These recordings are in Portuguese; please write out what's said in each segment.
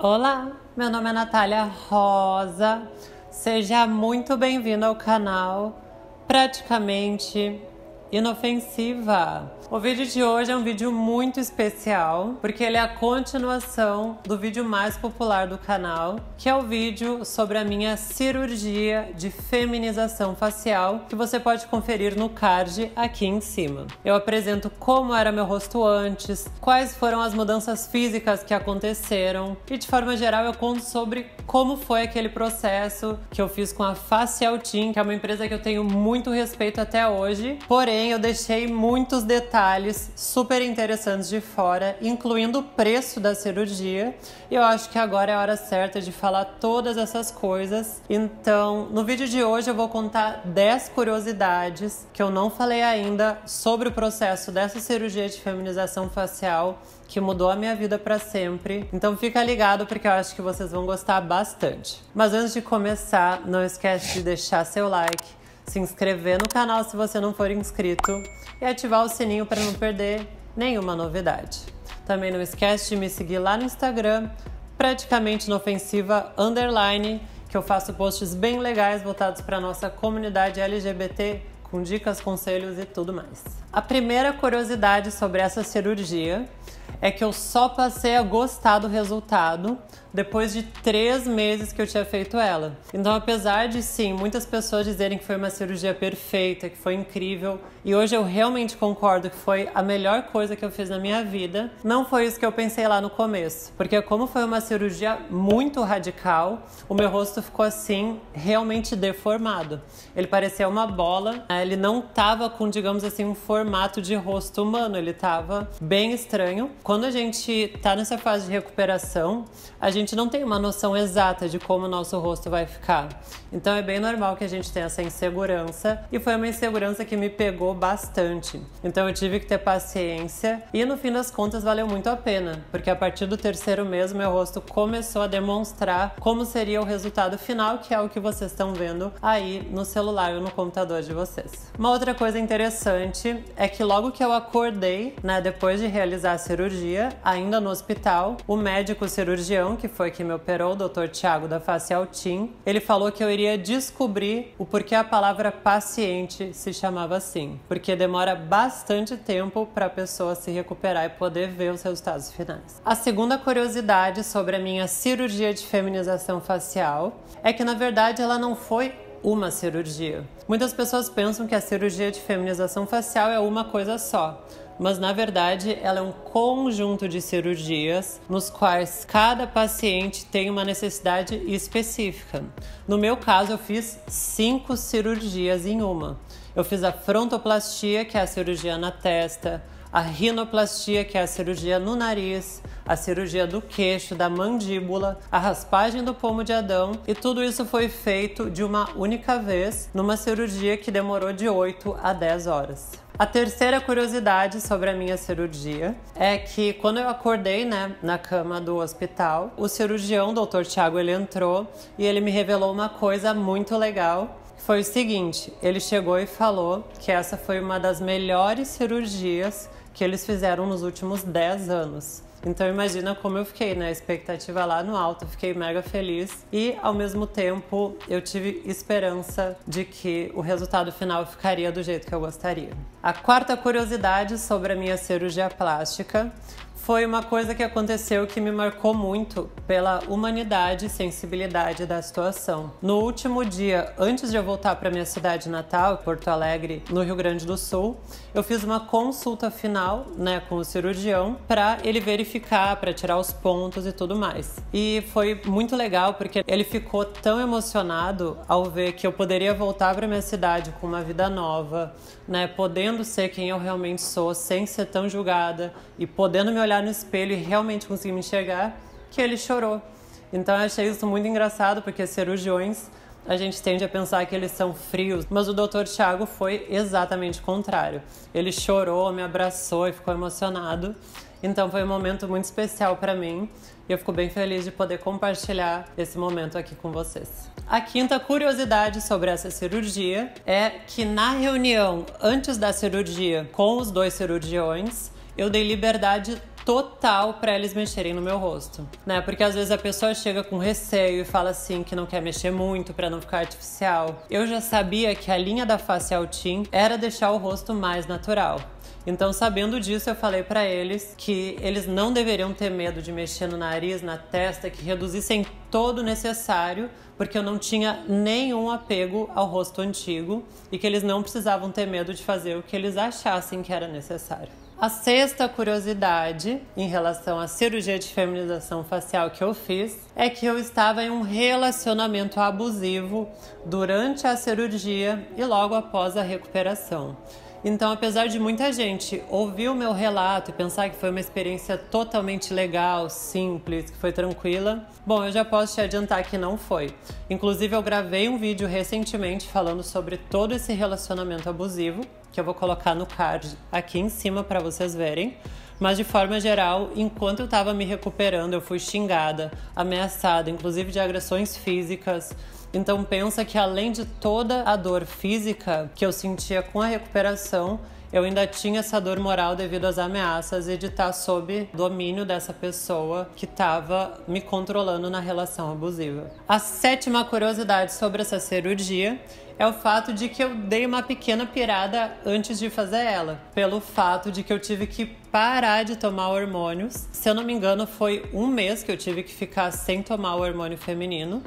Olá, meu nome é Natália Rosa, seja muito bem-vindo ao canal Praticamente Inofensiva. O vídeo de hoje é um vídeo muito especial, porque ele é a continuação do vídeo mais popular do canal, que é o vídeo sobre a minha cirurgia de feminização facial, que você pode conferir no card aqui em cima. Eu apresento como era meu rosto antes, quais foram as mudanças físicas que aconteceram e, de forma geral, eu conto sobre como foi aquele processo que eu fiz com a Facial Team, que é uma empresa que eu tenho muito respeito até hoje, porém eu deixei muitos detalhes super interessantes de fora, incluindo o preço da cirurgia. Eu acho que agora é a hora certa de falar todas essas coisas. Então, no vídeo de hoje eu vou contar 10 curiosidades que eu não falei ainda sobre o processo dessa cirurgia de feminização facial que mudou a minha vida para sempre. Então fica ligado porque eu acho que vocês vão gostar bastante. Mas antes de começar, não esquece de deixar seu like, se inscrever no canal se você não for inscrito e ativar o sininho para não perder nenhuma novidade. Também não esquece de me seguir lá no Instagram, Praticamente Inofensiva _, que eu faço posts bem legais voltados para a nossa comunidade LGBT, com dicas, conselhos e tudo mais. A primeira curiosidade sobre essa cirurgia é que eu só passei a gostar do resultado depois de 3 meses que eu tinha feito ela. Então, apesar de, sim, muitas pessoas dizerem que foi uma cirurgia perfeita, que foi incrível, e hoje eu realmente concordo que foi a melhor coisa que eu fiz na minha vida, não foi isso que eu pensei lá no começo. Porque como foi uma cirurgia muito radical, o meu rosto ficou assim, realmente deformado. Ele parecia uma bola, ele não tava com, digamos assim, um formato de rosto humano, ele tava bem estranho. Quando a gente tá nessa fase de recuperação, a gente não tem uma noção exata de como o nosso rosto vai ficar. Então é bem normal que a gente tenha essa insegurança, e foi uma insegurança que me pegou bastante. Então eu tive que ter paciência e no fim das contas valeu muito a pena, porque a partir do 3º mês meu rosto começou a demonstrar como seria o resultado final, que é o que vocês estão vendo aí no celular ou no computador de vocês. Uma outra coisa interessante é que logo que eu acordei, depois de realizar a cirurgia, ainda no hospital, o médico cirurgião, que foi que me operou, o Dr. Thiago da Facial Team, ele falou que eu iria descobrir o porquê a palavra paciente se chamava assim, porque demora bastante tempo para a pessoa se recuperar e poder ver os resultados finais. A segunda curiosidade sobre a minha cirurgia de feminização facial é que, na verdade, ela não foi uma cirurgia. Muitas pessoas pensam que a cirurgia de feminização facial é uma coisa só, mas na verdade ela é um conjunto de cirurgias nos quais cada paciente tem uma necessidade específica. No meu caso, eu fiz 5 cirurgias em uma. Eu fiz a frontoplastia, que é a cirurgia na testa, a rinoplastia, que é a cirurgia no nariz, a cirurgia do queixo, da mandíbula, a raspagem do pomo de Adão, e tudo isso foi feito de uma única vez, numa cirurgia que demorou de 8 a 10 horas. A terceira curiosidade sobre a minha cirurgia é que quando eu acordei, na cama do hospital, o cirurgião, o Dr. Thiago, ele entrou e ele me revelou uma coisa muito legal. Foi o seguinte, ele chegou e falou que essa foi uma das melhores cirurgias que eles fizeram nos últimos 10 anos. Então imagina como eu fiquei, a expectativa lá no alto, eu fiquei mega feliz e ao mesmo tempo eu tive esperança de que o resultado final ficaria do jeito que eu gostaria. A quarta curiosidade sobre a minha cirurgia plástica foi uma coisa que aconteceu que me marcou muito pela humanidade e sensibilidade da situação. No último dia, antes de eu voltar para minha cidade natal, Porto Alegre, no Rio Grande do Sul, eu fiz uma consulta final, com o cirurgião para ele verificar, para tirar os pontos e tudo mais. E foi muito legal porque ele ficou tão emocionado ao ver que eu poderia voltar para minha cidade com uma vida nova, podendo ser quem eu realmente sou, sem ser tão julgada e podendo me olhar no espelho e realmente conseguir me enxergar, que ele chorou. Então eu achei isso muito engraçado, porque cirurgiões, a gente tende a pensar que eles são frios, mas o Dr. Thiago foi exatamente o contrário. Ele chorou, me abraçou e ficou emocionado. Então foi um momento muito especial para mim e eu fico bem feliz de poder compartilhar esse momento aqui com vocês. A quinta curiosidade sobre essa cirurgia é que na reunião antes da cirurgia com os 2 cirurgiões, eu dei liberdade total para eles mexerem no meu rosto, né? Porque às vezes a pessoa chega com receio e fala assim que não quer mexer muito para não ficar artificial. Eu já sabia que a linha da Facial Team era deixar o rosto mais natural. Então, sabendo disso, eu falei pra eles que eles não deveriam ter medo de mexer no nariz, na testa, que reduzissem todo o necessário, porque eu não tinha nenhum apego ao rosto antigo e que eles não precisavam ter medo de fazer o que eles achassem que era necessário. A sexta curiosidade em relação à cirurgia de feminização facial que eu fiz é que eu estava em um relacionamento abusivo durante a cirurgia e logo após a recuperação. Então, apesar de muita gente ouvir o meu relato e pensar que foi uma experiência totalmente legal, simples, que foi tranquila, bom, eu já posso te adiantar que não foi. Inclusive, eu gravei um vídeo recentemente falando sobre todo esse relacionamento abusivo, que eu vou colocar no card aqui em cima para vocês verem. Mas, de forma geral, enquanto eu estava me recuperando, eu fui xingada, ameaçada, inclusive de agressões físicas. Então pensa que além de toda a dor física que eu sentia com a recuperação, eu ainda tinha essa dor moral devido às ameaças e de estar sob domínio dessa pessoa que estava me controlando na relação abusiva. A sétima curiosidade sobre essa cirurgia é o fato de que eu dei uma pequena pirada antes de fazer ela, pelo fato de que eu tive que parar de tomar hormônios. Se eu não me engano, foi 1 mês que eu tive que ficar sem tomar o hormônio feminino.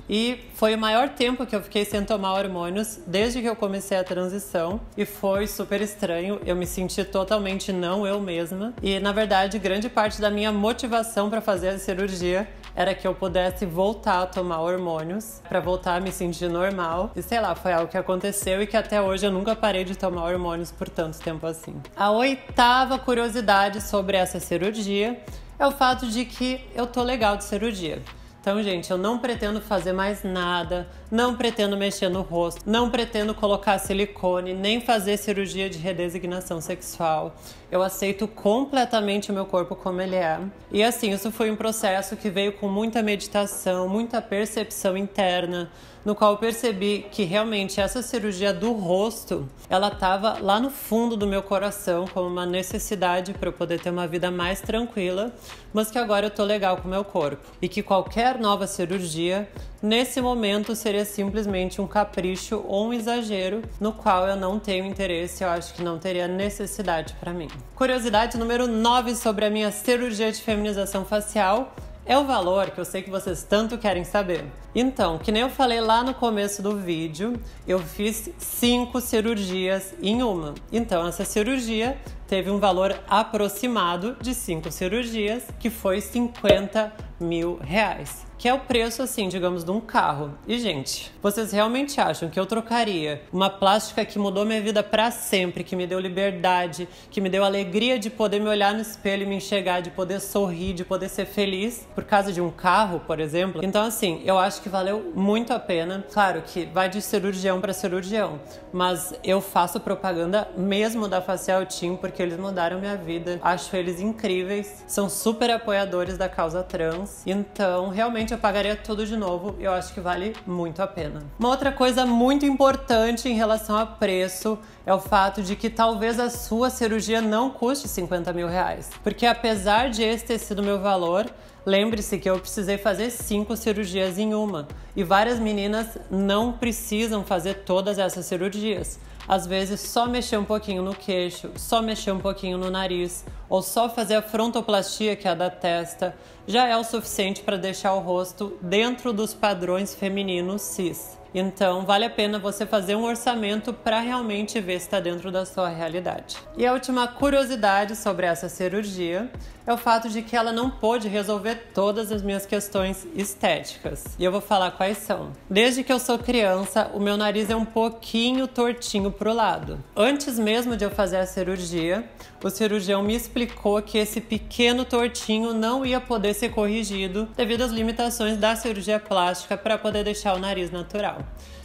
E foi o maior tempo que eu fiquei sem tomar hormônios desde que eu comecei a transição e foi super estranho, eu me senti totalmente não eu mesma e na verdade grande parte da minha motivação para fazer a cirurgia era que eu pudesse voltar a tomar hormônios para voltar a me sentir normal e sei lá, foi algo que aconteceu e que até hoje eu nunca parei de tomar hormônios por tanto tempo assim. A oitava curiosidade sobre essa cirurgia é o fato de que eu tô legal de cirurgia. Então, gente, eu não pretendo fazer mais nada, não pretendo mexer no rosto, não pretendo colocar silicone, nem fazer cirurgia de redesignação sexual. Eu aceito completamente o meu corpo como ele é. E assim, isso foi um processo que veio com muita meditação, muita percepção interna, no qual eu percebi que realmente essa cirurgia do rosto, ela estava lá no fundo do meu coração como uma necessidade para eu poder ter uma vida mais tranquila, mas que agora eu tô legal com o meu corpo. E que qualquer nova cirurgia, nesse momento, seria simplesmente um capricho ou um exagero no qual eu não tenho interesse, eu acho que não teria necessidade para mim. Curiosidade número 9 sobre a minha cirurgia de feminização facial é o valor que eu sei que vocês tanto querem saber. Então, que nem eu falei lá no começo do vídeo, eu fiz 5 cirurgias em uma. Então, essa cirurgia teve um valor aproximado de 5 cirurgias, que foi R$50 mil. Que é o preço, assim, digamos, de um carro. E, gente, vocês realmente acham que eu trocaria uma plástica que mudou minha vida pra sempre, que me deu liberdade, que me deu alegria de poder me olhar no espelho e me enxergar, de poder sorrir, de poder ser feliz, por causa de um carro, por exemplo? Então, assim, eu acho que valeu muito a pena. Claro que vai de cirurgião pra cirurgião, mas eu faço propaganda mesmo da Facial Team, porque eles mudaram minha vida. Acho eles incríveis, são super apoiadores da causa trans. Então, realmente, eu pagaria tudo de novo, eu acho que vale muito a pena. Uma outra coisa muito importante em relação a preço é o fato de que talvez a sua cirurgia não custe R$50 mil, porque apesar de esse ter sido meu valor, lembre-se que eu precisei fazer 5 cirurgias em uma, e várias meninas não precisam fazer todas essas cirurgias. Às vezes só mexer um pouquinho no queixo, só mexer um pouquinho no nariz, ou só fazer a frontoplastia, que é a da testa, já é o suficiente para deixar o rosto dentro dos padrões femininos cis. Então, vale a pena você fazer um orçamento para realmente ver se está dentro da sua realidade. E a última curiosidade sobre essa cirurgia é o fato de que ela não pôde resolver todas as minhas questões estéticas. E eu vou falar quais são. Desde que eu sou criança, o meu nariz é um pouquinho tortinho pro lado. Antes mesmo de eu fazer a cirurgia, o cirurgião me explicou que esse pequeno tortinho não ia poder ser corrigido devido às limitações da cirurgia plástica para poder deixar o nariz natural.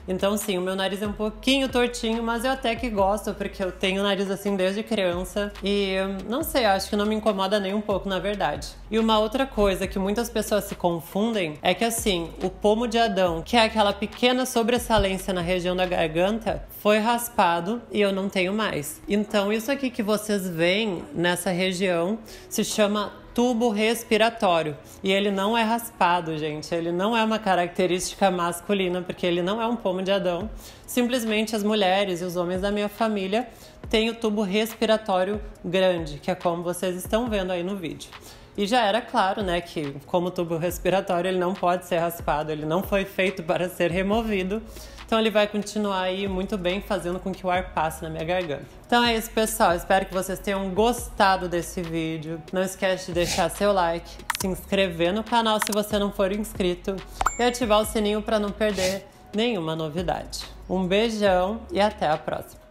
Então sim, o meu nariz é um pouquinho tortinho, mas eu até que gosto, porque eu tenho o nariz assim desde criança. E não sei, acho que não me incomoda nem um pouco, na verdade. E uma outra coisa que muitas pessoas se confundem é que assim, o pomo de Adão, que é aquela pequena sobressalência na região da garganta, foi raspado e eu não tenho mais. Então isso aqui que vocês veem nessa região se chama tubo respiratório. E ele não é raspado, gente. Ele não é uma característica masculina, porque ele não é um pomo de Adão. Simplesmente as mulheres e os homens da minha família têm o tubo respiratório grande, que é como vocês estão vendo aí no vídeo. E já era claro, né, que como tubo respiratório ele não pode ser raspado, ele não foi feito para ser removido. Então ele vai continuar aí muito bem, fazendo com que o ar passe na minha garganta. Então é isso, pessoal. Espero que vocês tenham gostado desse vídeo. Não esquece de deixar seu like, se inscrever no canal se você não for inscrito e ativar o sininho para não perder nenhuma novidade. Um beijão e até a próxima.